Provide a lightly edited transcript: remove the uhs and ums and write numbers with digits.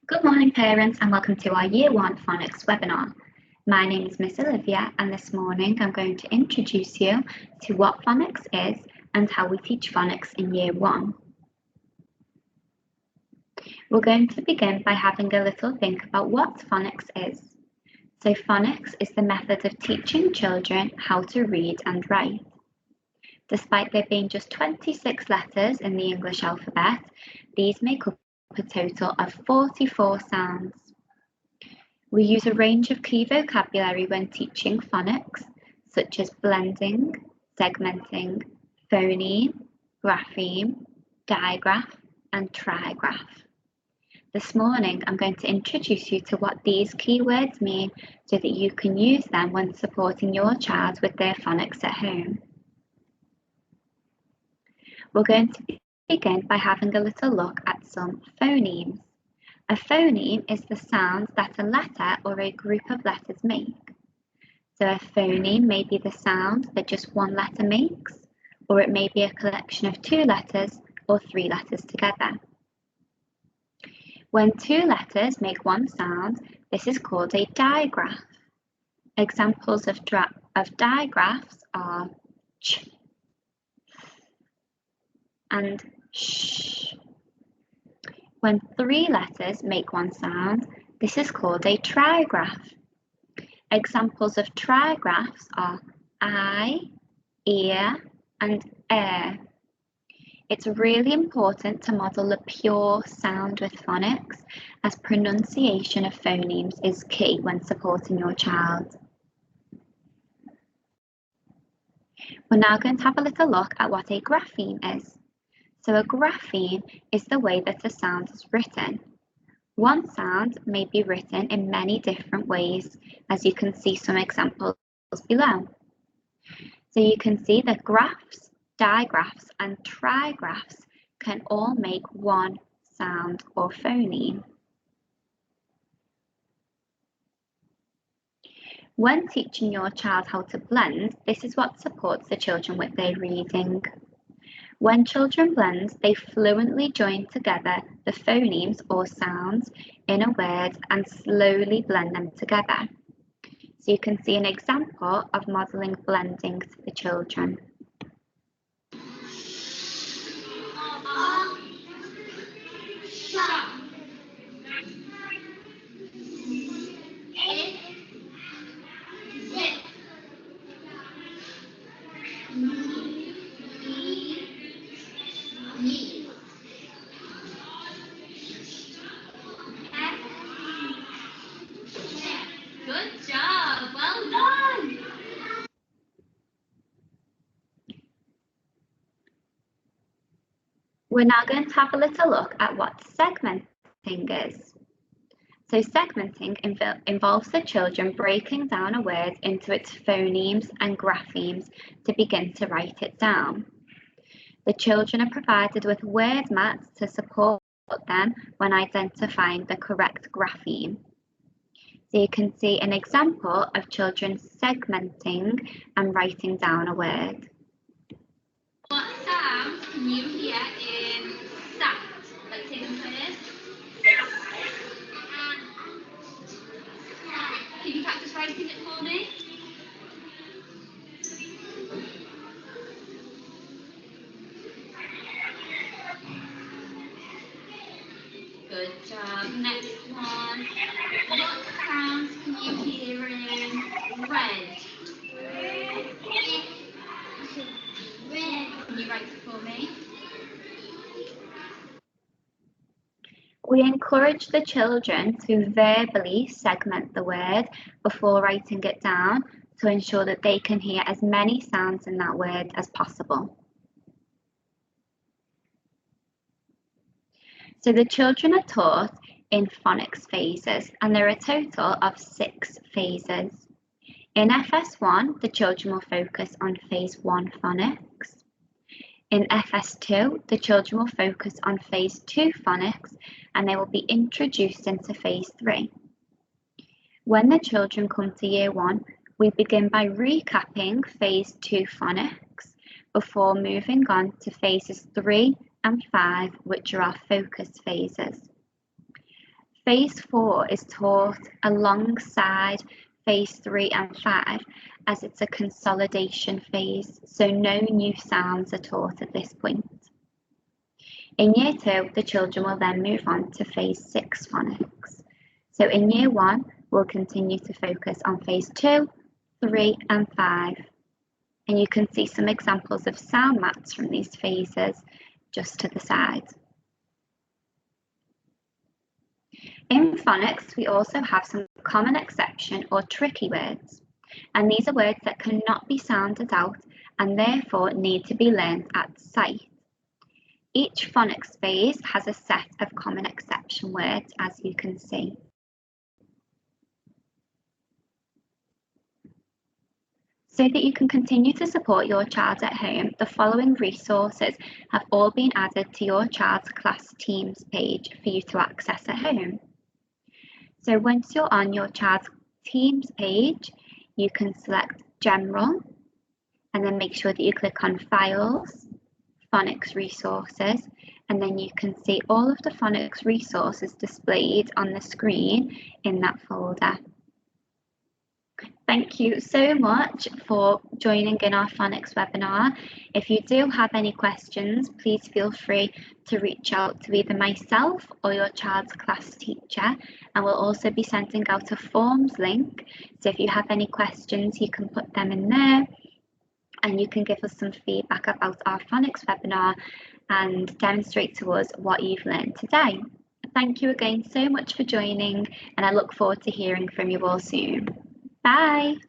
Good morning parents and welcome to our Year 1 Phonics webinar. My name is Miss Olivia and this morning I'm going to introduce you to what phonics is and how we teach phonics in Year 1. We're going to begin by having a little think about what phonics is. So phonics is the method of teaching children how to read and write. Despite there being just 26 letters in the English alphabet, these make up a total of 44 sounds. We use a range of key vocabulary when teaching phonics, such as blending, segmenting, phoneme, grapheme, digraph, and trigraph. This morning, I'm going to introduce you to what these keywords mean so that you can use them when supporting your child with their phonics at home. We're going to begin by having a little look at some phonemes. A phoneme is the sound that a letter or a group of letters make. So a phoneme may be the sound that just one letter makes, or it may be a collection of 2 letters or 3 letters together. When 2 letters make one sound, this is called a digraph. Examples of digraphs are ch and sh. When 3 letters make one sound, this is called a trigraph. Examples of trigraphs are I, ear, and air. It's really important to model a pure sound with phonics, as pronunciation of phonemes is key when supporting your child. We're now going to have a little look at what a grapheme is. So a grapheme is the way that a sound is written. One sound may be written in many different ways, as you can see some examples below. So you can see that graphs, digraphs, and trigraphs can all make one sound or phoneme. When teaching your child how to blend, this is what supports the children with their reading. When children blend, they fluently join together the phonemes or sounds in a word and slowly blend them together. So you can see an example of modelling blending to the children. Good job, well done! We're now going to have a little look at what segmenting is. So segmenting involves the children breaking down a word into its phonemes and graphemes to begin to write it down. The children are provided with word mats to support them when identifying the correct grapheme. So you can see an example of children segmenting and writing down a word. What sounds can you hear in sat? Let's take them first. Can you practice writing it for me? Good job. Next one. What sounds can you hear in red? Can you write it for me? We encourage the children to verbally segment the word before writing it down to ensure that they can hear as many sounds in that word as possible. So the children are taught in phonics phases, and there are a total of 6 phases. In FS1, the children will focus on phase 1 phonics. In FS2, the children will focus on phase 2 phonics, and they will be introduced into phase 3. When the children come to year 1, we begin by recapping phase 2 phonics before moving on to phases 3 and 5, which are our focus phases. phase 4 is taught alongside phase 3 and 5 as it's a consolidation phase, so no new sounds are taught at this point. In year 2, the children will then move on to phase 6 phonics. So in year 1, we'll continue to focus on phase 2, 3 and 5. And you can see some examples of sound maps from these phases just to the side. In phonics, we also have some common exception or tricky words. And these are words that cannot be sounded out and therefore need to be learned at sight. Each phonics phase has a set of common exception words, as you can see. So that you can continue to support your child at home, the following resources have all been added to your child's class Teams page for you to access at home. So once you're on your child's Teams page, you can select General and then make sure that you click on Files, Phonics Resources, and then you can see all of the phonics resources displayed on the screen in that folder. Thank you so much for joining in our phonics webinar. If you do have any questions, please feel free to reach out to either myself or your child's class teacher, and we'll also be sending out a forms link. So if you have any questions, you can put them in there and you can give us some feedback about our phonics webinar and demonstrate to us what you've learned today. Thank you again so much for joining, and I look forward to hearing from you all soon. Bye.